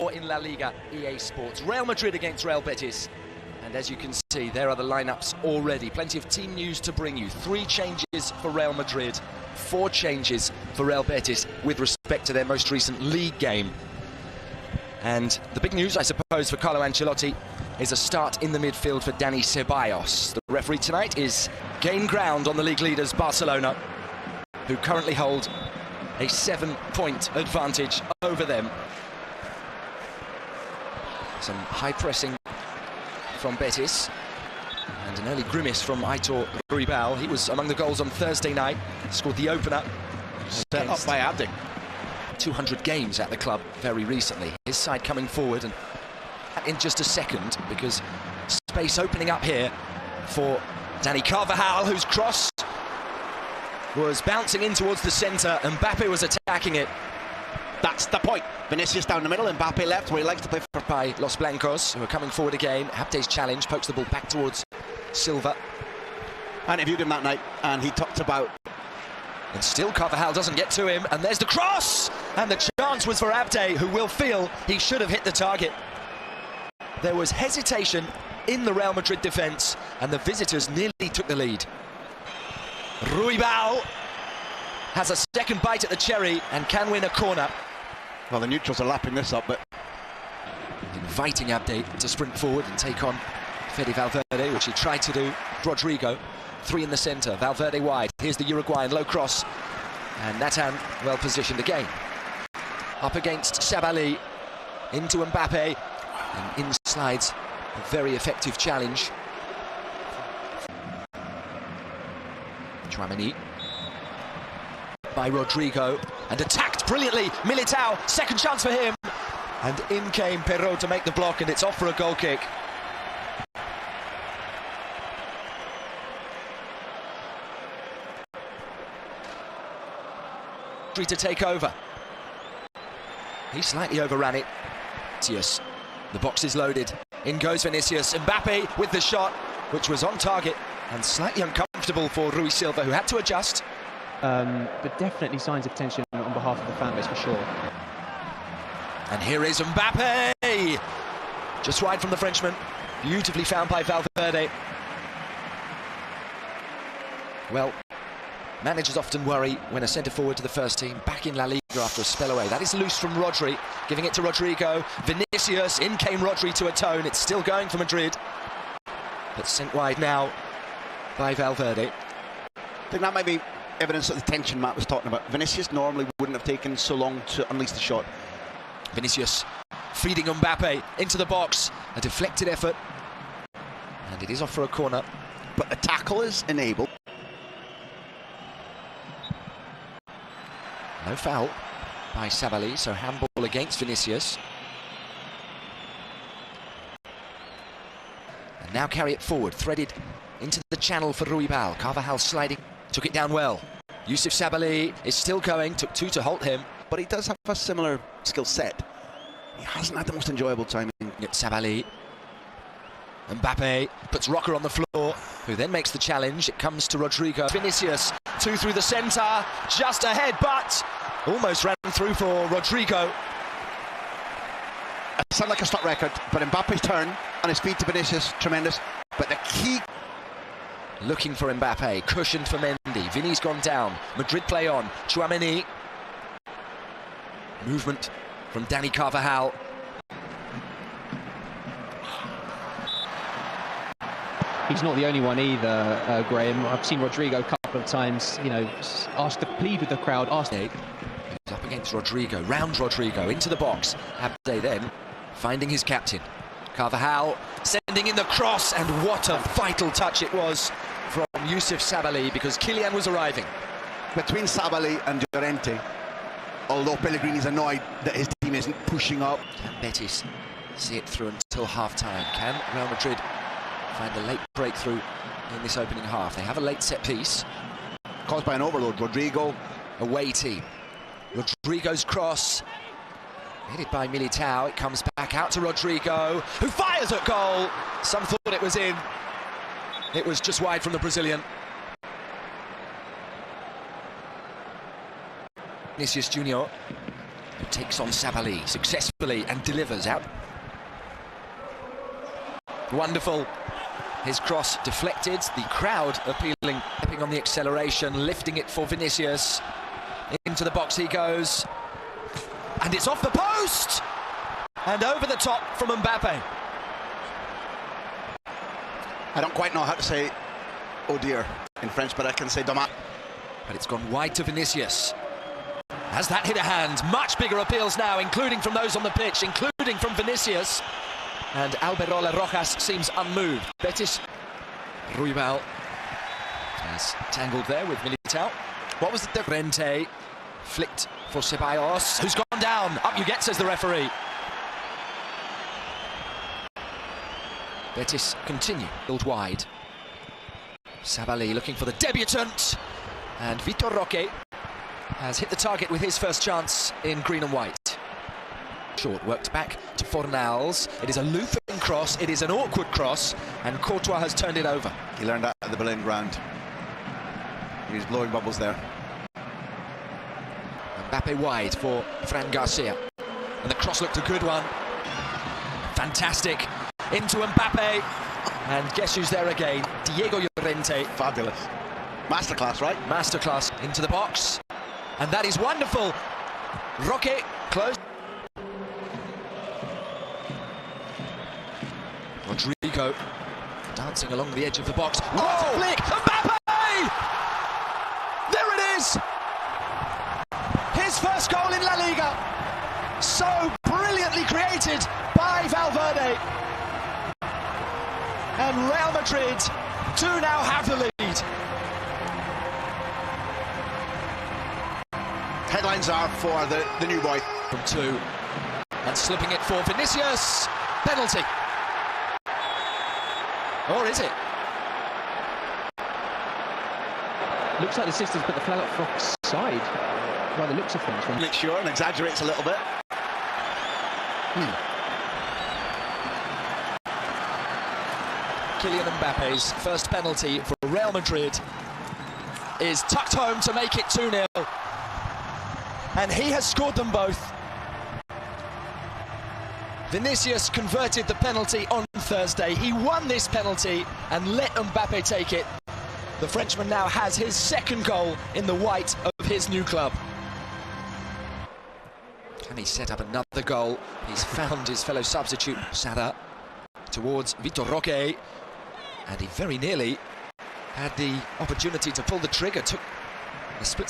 in La Liga EA Sports. Real Madrid against Real Betis. And as you can see, there are the lineups already. Plenty of team news to bring you. 3 changes for Real Madrid, 4 changes for Real Betis with respect to their most recent league game. And the big news, I suppose, for Carlo Ancelotti is a start in the midfield for Dani Ceballos. The referee tonight is gain ground on the league leaders Barcelona, who currently hold a 7-point advantage over them. Some high pressing from Betis, and an early grimace from Aitor Ruibal. He was among the goals on Thursday night, scored the opener. Set up by Abdi. 200 games at the club very recently. His side coming forward, and in just a second, because space opening up here for Dani Carvajal, whose cross was bouncing in towards the centre. Mbappe was attacking it. That's the point. Vinicius down the middle, Mbappe left, where he likes to play for by Los Blancos, who are coming forward again. Abde's challenge, pokes the ball back towards Silva. I interviewed him that night, and he talked about... And still Carvajal doesn't get to him, and there's the cross! And the chance was for Abde, who will feel he should have hit the target. There was hesitation in the Real Madrid defence, and the visitors nearly took the lead. Ruibal has a second bite at the cherry and can win a corner. Well, the neutrals are lapping this up, but... Inviting Abde to sprint forward and take on Fede Valverde, which he tried to do. Rodrigo, 3 in the centre, Valverde wide. Here's the Uruguayan, low cross. And Nathan well positioned again. Up against Sabali, into Mbappe. And in slides a very effective challenge. Tchouaméni by Rodrigo, and attacked brilliantly. Militao, second chance for him. And in came Perraud to make the block, and it's off for a goal kick. To take over. He slightly overran it. Vinicius, the box is loaded. In goes Vinicius. Mbappe with the shot, which was on target and slightly uncomfortable for Rui Silva, who had to adjust. But definitely signs of tension on behalf of the fan base for sure. And here is Mbappe, just wide from the Frenchman, beautifully found by Valverde. Well, managers often worry when a centre-forward to the first team back in La Liga after a spell away. That is loose from Rodri, giving it to Rodrigo. Vinicius, in came Rodri to atone. It's still going for Madrid, but sent wide now by Valverde. I think that might be evidence of the tension Matt was talking about. Vinicius normally wouldn't have taken so long to unleash the shot. Vinicius feeding Mbappe into the box. A deflected effort, and it is off for a corner. But the tackle is enabled. No foul by Sabali, so handball against Vinicius. And now carry it forward, threaded into the channel for Ruibal. Carvajal sliding, took it down well. Youssouf Sabaly is still going, took 2 to halt him. But he does have a similar skill set. He hasn't had the most enjoyable time. Sabaly. Mbappe puts Rocker on the floor, who then makes the challenge. It comes to Rodrigo. Vinicius, 2 through the centre, just ahead, but almost ran through for Rodrigo. It sounds like a stock record, but Mbappe's turn on his feet to Vinicius, tremendous. But the key... Looking for Mbappe, cushioned for Mendy. Vinny's gone down. Madrid play on. Tchouaméni. Movement from Dani Carvajal. He's not the only one either, Graham. I've seen Rodrigo a couple of times, you know, ask to plead with the crowd. He's up against Rodrigo, round Rodrigo, into the box. Abde then finding his captain. Carvajal sending in the cross, and what a vital touch it was from Youssouf Sabaly, because Kylian was arriving. Between Sabaly and Llorente, although Pellegrini's annoyed that his team isn't pushing up. Can Betis see it through until half-time? Can Real Madrid find a late breakthrough in this opening half? They have a late set piece. Caused by an overload. Rodrigo. Away team. Rodrigo's cross. Headed by Militao. It comes back out to Rodrigo, who fires at goal. Some thought it was in. It was just wide from the Brazilian. Vinicius Junior Takes on Sabali successfully and delivers out. Wonderful. His cross deflected. The crowd appealing on the acceleration, lifting it for Vinicius. Into the box he goes. And it's off the post! And over the top from Mbappe. I don't quite know how to say "oh dear" in French, but I can say "dommage." But it's gone wide to Vinicius. Has that hit a hand? Much bigger appeals now, including from those on the pitch, including from Vinicius. And Alberola Rojas seems unmoved. Betis, Ruibal is tangled there with Militao. What was the Rente? Flicked for Ceballos, who's gone down. Up you get, says the referee. Betis continue, build wide. Sabali looking for the debutant. And Vitor Roque has hit the target with his first chance in green and white. Short, worked back to Fornals. It is a Lutheran cross, it is an awkward cross, and Courtois has turned it over. He learned that at the Berlin ground. He was blowing bubbles there. Mbappe wide for Fran Garcia. And the cross looked a good one. Fantastic. Into Mbappe. And guess who's there again? Diego Llorente. Fabulous. Masterclass, right? Masterclass into the box. And that is wonderful. Roque close. Rodrigo dancing along the edge of the box. What a flick! Mbappe! There it is! His first goal in La Liga. So brilliantly created by Valverde. And Real Madrid do now have the lead. Headlines are for the new boy. From two. And slipping it for Vinicius. Penalty. Or is it? Looks like the sisters put the flag up for offside, by the looks of things. Make sure and exaggerates a little bit. Kylian Mbappe's first penalty for Real Madrid is tucked home to make it 2-0. And he has scored them both. Vinicius converted the penalty on Thursday. He won this penalty and let Mbappe take it. The Frenchman now has his second goal in the white of his new club. Can he set up another goal? He's found his fellow substitute, Sada, towards Vitor Roque. And he very nearly had the opportunity to pull the trigger. Took a split